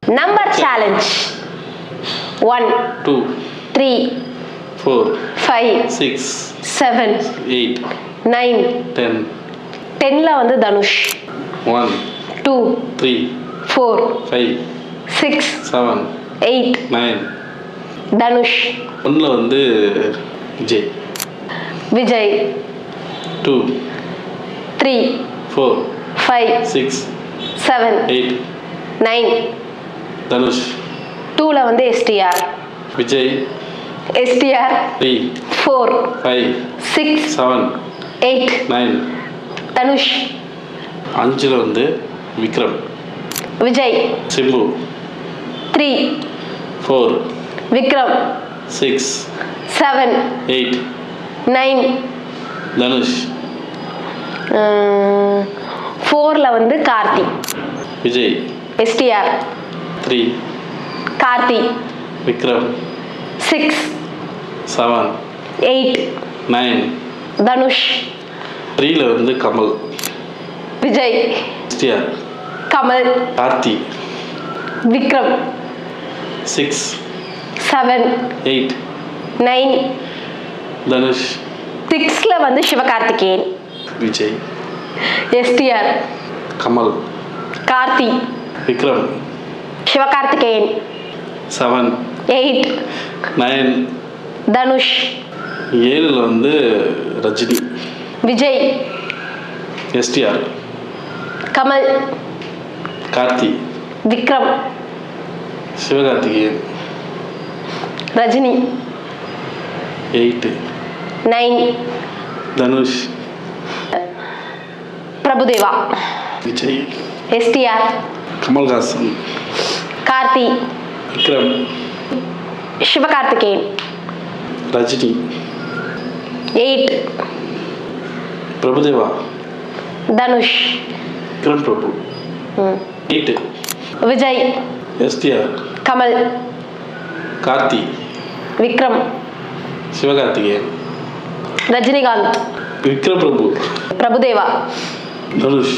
Number challenge. 1, 2, 3, 4, 5, 6, 7, 8, 9. 10. 10ல வந்து தனுஷ். 1, 2, 3, 4, 5, 6, 7, 8. 9. தனுஷ். 1ல வந்து விஜய். விஜய். 2, 3, 4, 5, 6, 7, 8. 9. தனுஷ். 2ல வந்து எஸ்டிஆர். விஜய். எஸ்டிஆர். 3, 4, 5, 6, 7, 8. 9. தனுஷ். 5ல வந்து விக்ரம். விஜய். சிம்பு. 3, 4, விக்ரம். 6, 7, 8. 9. தனுஷ். 4ல வந்து கார்த்தி. விஜய். எஸ்டிஆர். 3, கார்த்தி. விக்ரம். 6, 7, 8. 9. தனுஷ். 3ல வந்து கமல். விஜய். எஸ்டிஆர். கமல். கார்த்தி. விக்ரம். 6, 7, 8. 9. தனுஷ். 6ல வந்து சிவகார்த்திகேயன். விஜய். எஸ்டிஆர். கமல். கார்த்தி. விக்ரம். சிவகார்த்திகேயன். 7, 8. 9. தனுஷ். 7ல வந்து Rajini. Vijay. STR. Kamal. Karthi. Vikram. Sivakarthikeyan. Rajini. 8. 9. Dhanush. Prabhudeva. Vijay. STR. Kamal Haasan. Karthi. Vikram. Sivakarthikeyan. Rajini. 8. Prabhudeva. Dhanush. Vikram Prabhu. 8. Vijay. STR. Kamal. Karthi. Vikram. Sivakarthikeyan. Rajinikanth. Vikram Prabhu. Prabhudeva. Dhanush.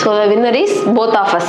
So the winner is both of us.